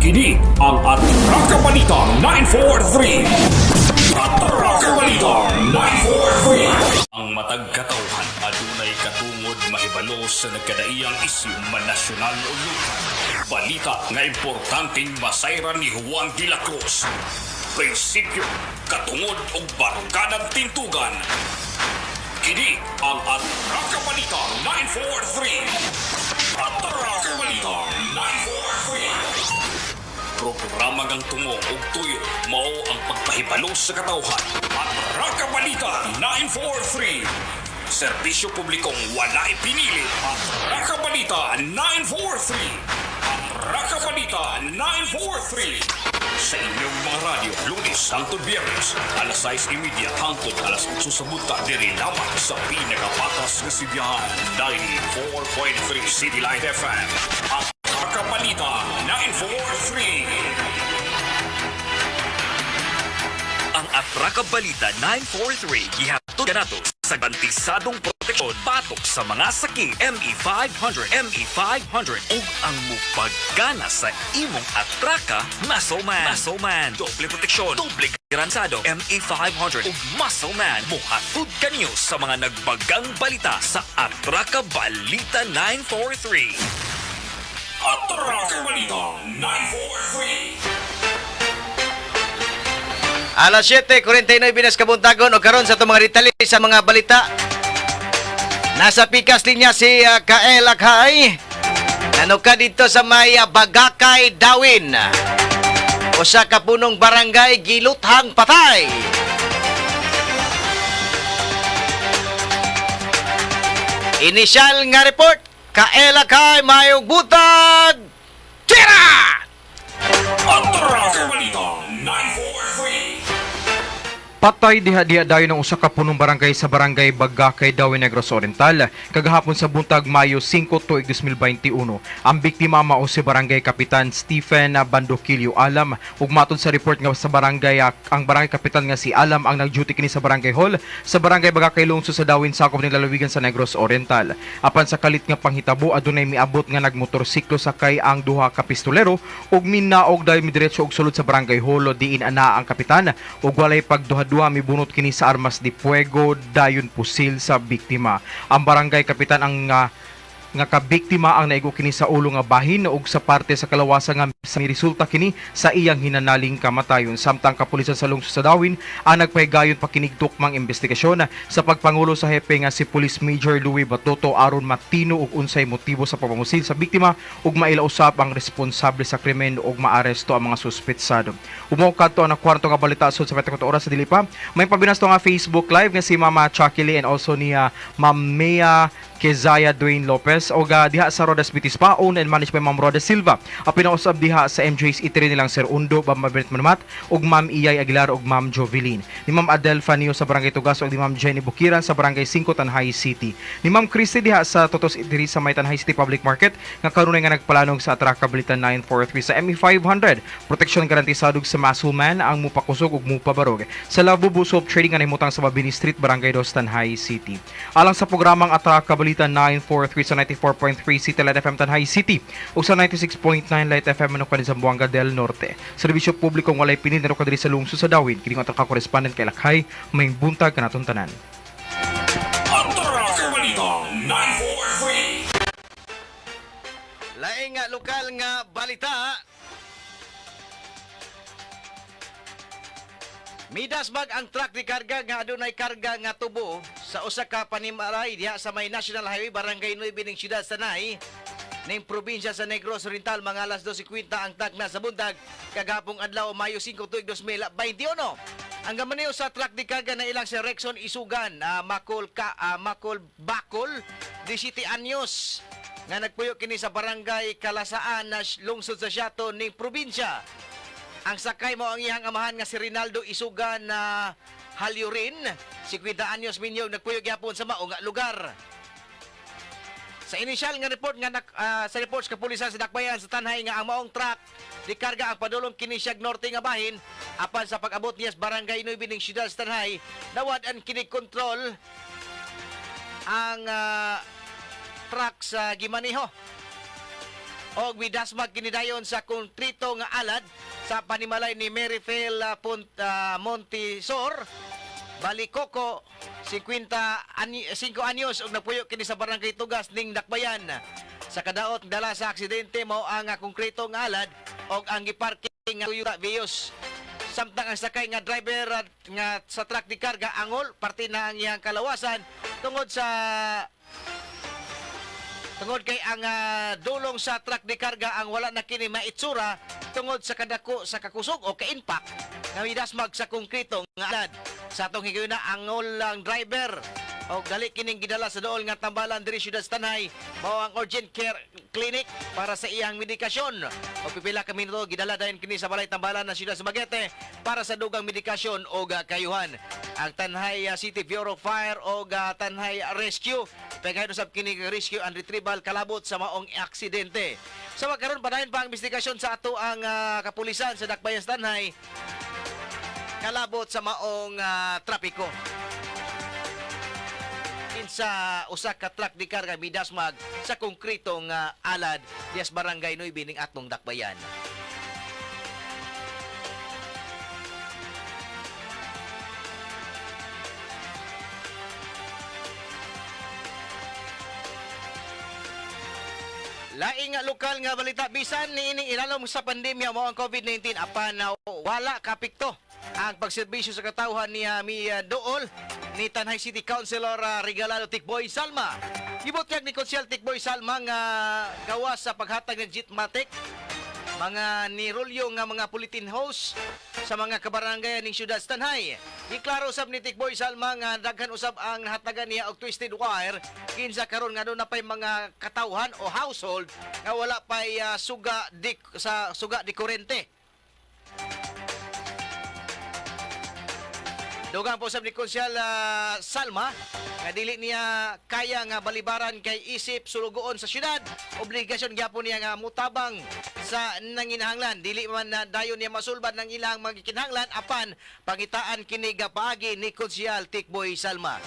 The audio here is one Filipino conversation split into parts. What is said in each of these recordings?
Kini ang Atraka Balita 943. Atraka Balita 943. Ang matag katawhan adunay katungod mahibalo sa nagkadaiyang isyu manasyonal o lokal. Balita nga importanteng masayran ni Juan de la Cruz. Prinsipyo, katungod o baruganang tintugan. Kini ang Atraka Balita 943. Atraka Balita 943. Programa ng tungo ug tuyo mao ang pagpahibalo sa katawhan. Atraka Balita 943. Serbisyo publikong wala ipinili. Atraka Balita 943. Atraka Balita 943. Sa inyong mga radyo, Lunes hangtod Biyernes, alas 6:30 hangtod alas 8 sa bunta diri lamang sa pinakapatas nga sibiyahan 94.3 City Light FM. Atraka Balita 943. Ang Atraka Balita 943 gihatod kanato sa garantisadong proteksyon patok sa mga sakit ME500 ug ang mupagana sa imong atraka Muscle Man. Doble proteksyon, doble garansado ME500 ug Muscle Man mohatod kanyo sa mga nagbagang balita sa Atraka Balita 943. Atraka Balita 943. Alas 7:49 binas kabuntagon o karon sa itong mga detalye sa mga balita. Nasa pikas linya si Kael Akhay. Nanuka dito sa may Bagakay, Dawin. Usa ka punong barangay giluthang patay. Inisyal nga report, Kael Akhay mayong butag. Tira! Atraka Balita 943. Patay diha dayon ng usa ka punong barangay sa barangay Bagakay, Dawin, Negros Oriental kagahapon sa buntag Mayo 5, tuig 2021. Ang biktima mao si Barangay Kapitan Stephen Bandokilio Alam ug matod sa report nga sa barangay ang barangay kapitan nga si Alam ang nag-duty kini sa barangay hall sa barangay Bagakay Lungsod sa Dawin sakop ning lalawigan sa Negros Oriental. Apan sa kalit nga panghitabo adunay miabot nga nagmotorsiklo sakay ang duha ka pistolero ug minaog dayon midiretso og sulod sa barangay hall diin ana ang kapitan ug walay pagduha mibunot kini sa armas de fuego dayon pusil sa biktima. Ang barangay kapitan ang nga kabiktima ang naigo kini sa ulo nga bahin ug sa parte sa kalawasan nga sa resulta kini sa iyang hinanaling kamatayon. Samtang kapulisan sa lungsod sa Dawin ang nagpahigayon pa kinig tukmang investigasyon sa pagpangulo sa hepe nga si Police Major Louis Batoto aron matino og unsay motibo sa pagpamusil sa biktima ug mailausab ang responsable sa krimen ug maaresto ang mga suspetsado. Umaw kadto ang kwarto nga balita sud sa 24 oras sa dili pa. May pabinasto nga Facebook live nga si Mama Chakili and also ni Ma'am Mea Kezaya Dwayne Lopez o diha sa Rodas Bitispa, owned and managed by Ma'am Roda Silva. Ang pinausab diha sa MJ's Eatery nilang Sir Undo, Ma'am Mabrit Manamat, ug Ma'am Iyay Aguilar ug Ma'am Jovelyn. Ni Ma'am Adel Fanio sa Barangay Tugas ug ni Ma'am Jenny Bukiran sa Barangay 5 Tanhay City. Ni Ma'am Christy diha sa Totos Eatery sa may Tanhay City Public Market nga karunay nga nagpalanog sa Atraka Balita 943 sa ME500. Proteksyon garantisadog sa Muscle Man ang mupakusog ug mupabarog sa Labubu Soap Trading nga nahimutang sa Mabini Street, Barangay 2 Tanhay City. Alang sa programang Atraka Balita 943 sa 94.3 City Light FM Tanhay City o sa 96.9 Light FM Manukad sa Buanga del Norte. Serbisyo publikong walay pinin na kadiri sa lungsod sa Dawin. Kining Atraka correspondent kay Lakhay, may buntag kanaton tanan. Atraka Balita 943. Laing nga lokal nga balita. Midasbag ang truck ni karga nga adunay karga nga tubo sa usa ka panimaray diha sa may National Highway Barangay 9 ning siyudad sa Nay ning probinsya sa Negros Oriental mga alas 12:50 ang tagna sa buntag kagahapong adlaw Mayo 5 tuig 2021. Ang gamaniyo sa truck ni karga na ilang si Rexon Isugan Makol Bakol 17 anyos nga nagpuyo kini sa barangay Kalasaan na lungsod sa Siato ning probinsya. Ang sakay mo ang iyang amahan nga si Rinaldo Isugan na Halyurin, 50 anyos minyog nagpuyog yapon sa mao nga lugar. Sa inisyal nga report nga sa reports kapulisan sa Dakbayan sa Tanhay nga ang maong truck di karga ang padulong kini siyag norte nga bahin apan sa pag-abot niya sa barangay 9 ning siyudad sa Tanhay nawad-an kini kontrol ang truck sa gimaniho. og midasmag kini dayon sa konkrito nga alad sa panimalay ni Maryfel Montisor Balikoko 5 anyos og napuyo kini sa barangay Tugas ning Dakbayan. Sa kadaot dala sa aksidente mao ang konkrito nga alad og ang giparking nga Toyota Vios. Samtang ang sakay nga driver nga sa truck di karga angol parte na ang iyang kalawasan tungod kay ang dulong sa truck di karga ang wala na kini maitsura tungod sa kadako sa kakusog o ka-impact nga midasmag sa konkrito nga alad. Sa atong higayuna angol lang driver o gali kining gidala sa dool nga tambalan diri syudad Tanay mao ang urgent care clinic para sa iyang medikasyon. O pipila ka minuto gidala dayon kini sa balay tambalan ng syudad Dumaguete para sa dugang medikasyon o kayuhan. Ang Tanhay City Bureau of Fire o Tanhay Rescue pagayod usab kini rescue and retrieval kalabot sa maong aksidente. Sa magkaroon padayon pa ang investigasyon sa ato ang kapulisan sa Dakbayan Tanhay kalabot sa maong trapiko. Sa usa ka truck di karga midasmag sa konkritong alad dias barangay Noy Bining atong Dakbayan. Laing lokal nga balita bisan niining ilalom sa pandemya mao ang COVID-19 apan wala kapikto ang pagserbisyo sa katawhan niya dool ni Tanhay City Councilor Regalado Tikboy Salma. Gibot kag ni Konsyal Tikboy Salma nga gawas sa paghatag ng Jitmatic mga nirolyo nga mga bulletin host sa mga kabarangayan ning syudad Tanhay. Iklaro usab ni Tikboy Salma nga daghan usab ang nahatagan niya og twisted wire kinsa karon nga doon na pay mga katawhan o household nga wala pay suga di kurente. Dugang po sa ni Konsyal Salma nga dili niya kaya nga balibaran kay isip sulugoon sa syudad. Obligasyon gyapon niya nga mutabang sa nanginahanglan. Dili man na dayon niya masulbad ng ilang mga kinahanglan apan pangitaan kini paagi ni Konsyal Tikboy Salma.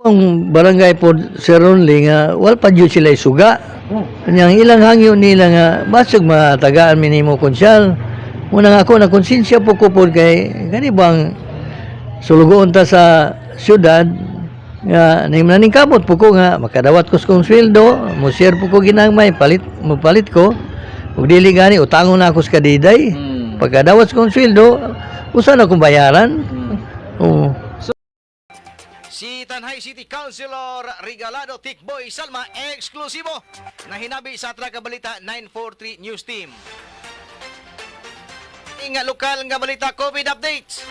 Ang barangay po Sir Ronly nga wala pa jud sila suga. Yang ilang hangyo nila nga basig matagaan minimo konsyal. Muna nga ako na konsensya po ko po kay gani bang sulugoon ta sa syudad nga ning kamot po ko nga makadawat ko sa kong sweldo, mo share po ko ginangmay palit ko. Ug dili gani utangon na ako sa kadiday. Pagkadawat sa kong sweldo, usa na kong bayaran. Oh. Si Tanhay City Councilor Regalado Tikboy Salma eksklusibo na hinabi sa Atraca Balita 943 News Team. Nga lokal nga balita COVID updates.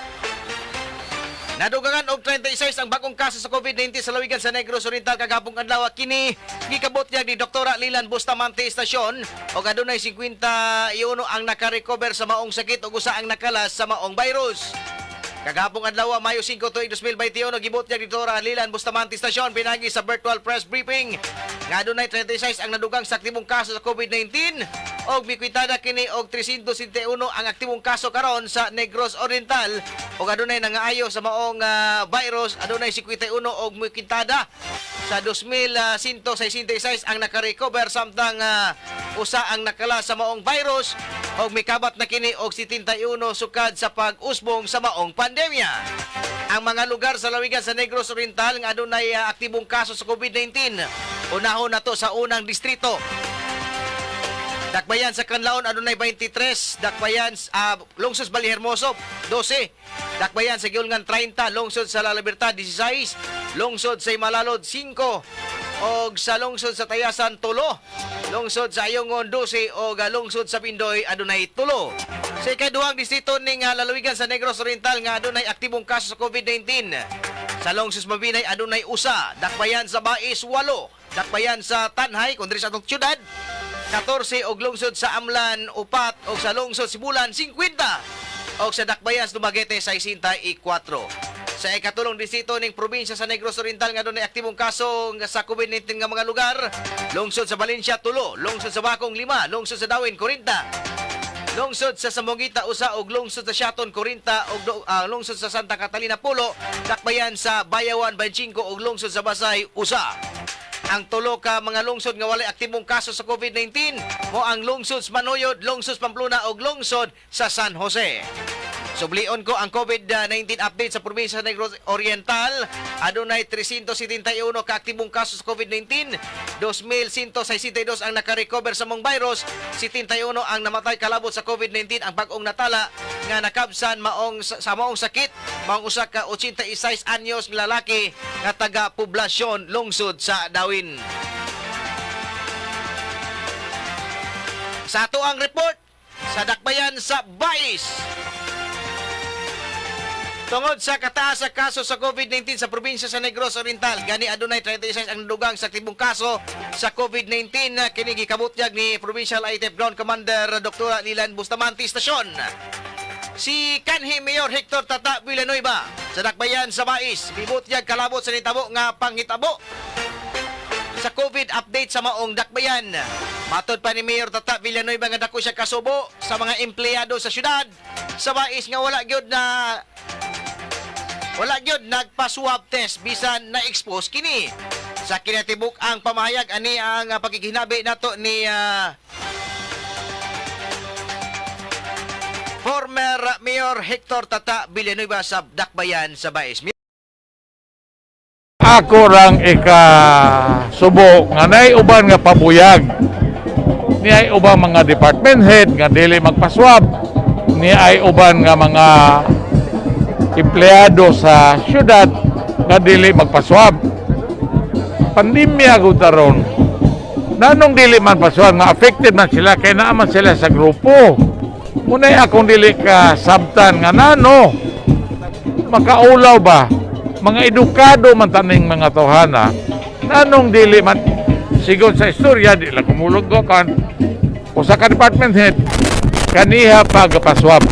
Nadugangan og 36 ang bagong kaso sa COVID-19 sa lawigan sa Negros Oriental kagabong adlaw. Kini gikabot niya ni Dr. Lilan Bustamante Estasyon og adunay 51 ang naka-recover sa maong sakit ug usa ang nakalas sa maong virus. Kagabong adlaw Mayo 5 tuig 2021 gibot niya ni Dr. Lilan Bustamante Estasyon pinagi sa virtual press briefing nga adunay 36 ang nadugang sa aktibong kaso sa COVID-19 og mikwitada kini og 361 ang aktibong kaso karon sa Negros Oriental og adunay nangaayo sa maong virus adunay 51 og mikwitada sa 2,166 ang naka-recover samtang usa ang nakala sa maong virus og mikabat na kini og 71 sukad sa pag-usbong sa maong pandemya. Ang mga lugar sa lawigan sa Negros Oriental nga adunay aktibong kaso sa COVID-19 unahon na to sa unang distrito. Dakbayan sa Kanlaon adunay 23, Dakbayan lungsod Balihermoso 12, Dakbayan sa Giulngan 30, lungsod sa La Libertad 16, lungsod sa Malalod 5, og sa lungsod sa Tayasan 3, lungsod sa Ayungon 12 og lungsod sa Pindoy adunay 3. Sa ikaduhang distrito ning lalawigan sa Negros Oriental nga adunay aktibong kaso sa COVID-19. Sa lungsod sa Mabinay adunay usa, Dakbayan sa Bais 8, Dakbayan sa Tanhay kundri sa atong syudad 14 og lungsod sa Amlan 4 og sa lungsod Sibulan 50 og sa Dakbayan sa Dumaguete 64. Sa ikatulong distrito ning probinsya sa Negros Oriental nga dunay aktibong kaso sa COVID-19 nga mga lugar, lungsod sa Valencia 3, lungsod sa Bacong 5, lungsod sa Dawin 40, lungsod sa Samogita usa og lungsod sa Siaton 40 og lungsod sa Santa Catalina Pulo, Dakbayan sa Bayawan 25 og lungsod sa Basay usa. ang tulo ka mga lungsod nga walay aktibong kaso sa COVID-19 mo ang lungsod sa Manuyod, lungsod sa Pamplona ug lungsod sa San Jose. Sublion ko ang COVID-19 update sa probinsya sa Negros Oriental. Adunay 371 ka aktibong kaso sa COVID-19. 2,162 ang nakarecover sa mong virus. 71 ang namatay kalabot sa COVID-19. Ang bagong natala nga nakabsan sa maong sakit. Maong usa ka 86 anyos nga lalaki nga taga poblasyon lungsod sa Dawin. Sa ato ang report sa dakbayan sa Bais. Tungod sa kataas sa kaso sa COVID-19 sa probinsya sa Negros Oriental, gani adunay 36 ang nadugang sa aktibong kaso sa COVID-19 na kini gikabutyag ni Provincial ITF Ground Commander Dr. Lilan Bustamante Stasyon. Si kanhi Mayor Hector Tata Villanueva sa dakbayan sa Bais, bibutyag kalabot sa nitabo nga panghitabo sa COVID update sa maong dakbayan. Matod pa ni Mayor Tata Villanueva nga dako siya kasubo sa mga empleyado sa syudad sa Bais nga wala gyud nagpa-swab test bisan na-expose kini. Sa kinatibuk ang pamahayag ani ang pagkikinabi nato ni former Mayor Hector Tata Villanueva sa dakbayan sa Bais. Ako rang ikasubo nga nay uban nga pabuyag. Ni ay uban mga department head nga dili magpaswab. Ni ay uban nga mga empleyado sa syudad nga dili magpaswab. Pandemya gud taron. Nanong dili man paswab nga affected man sila kay naa man sila sa grupo. Munay akong dili ka sabtan nga nano makaulaw ba mga edukado man taning mga tawhana nanong dili man sigon sa istorya di la kumulog ko kan usa ka department head kaniha pagpaswab.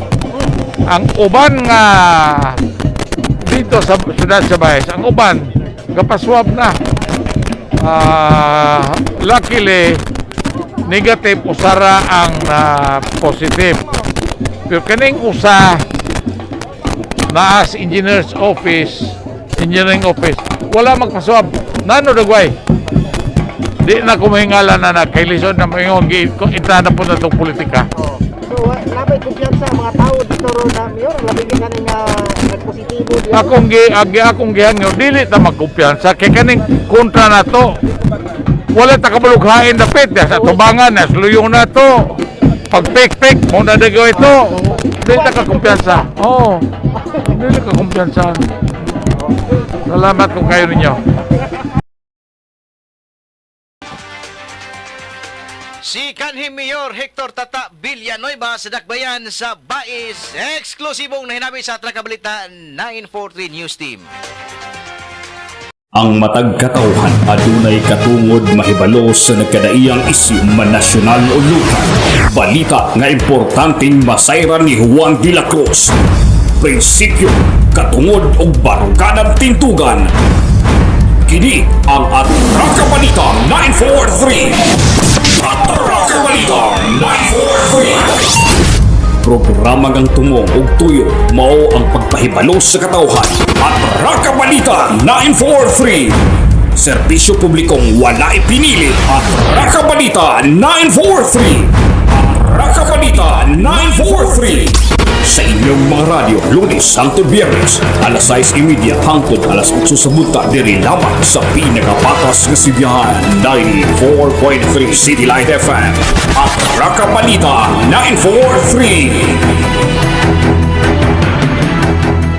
Ang uban nga dito sa syudad sa Bais, ang uban kapaswab na. Luckily negative usara ang positive. Pero kaning usa na as engineering office wala magpaswab. Nano dagway? Di na kumahingala na kailisod na mayon ita na po na itong politika. So, labay kumpiyansa mga tao dito ron na Mayor, labay ka nga nagpositibo diyan. Akong gihangyo dili ta magkumpiyansa kay kaning kontra na to. Wala ta kabalughain dapit sa tubangan na sluyo na to. Pag pek mo na dagaw ito. Dili ta ka kumpiyansa. Oh. Dili ka kumpiyansa. Salamat kung kayo ninyo. Si kanhi Mayor Hector Tata Villanueva sa dakbayan sa Bais, eksklusibong nahinabi sa Trakabalita 943 News Team. Ang matag katawhan adunay katungod mahibalo sa nagkadaiyang isyu man nasyonal o lokal. Balita nga importanteng masayran ni Juan de la Cruz. Prinsipyo, katungod o baruganang tintugan. Kini ang Atraka Balita 943. Atraka Balita 943. Programa ngang tumong og tuyo mao ang pagpahibalo sa katawhan. Atraka Balita 943. Serbisyo publikong wala ipinili. Atraka Balita 943. Atraka Balita 943. Sa inyong mga radyo, Lunes hangtod Biyernes, alas 6:30 hangtod alas 8 sa bunta diri lamang sa pinakapatas nga sibiyahan 94.3 City Light FM at Raka Balita 943.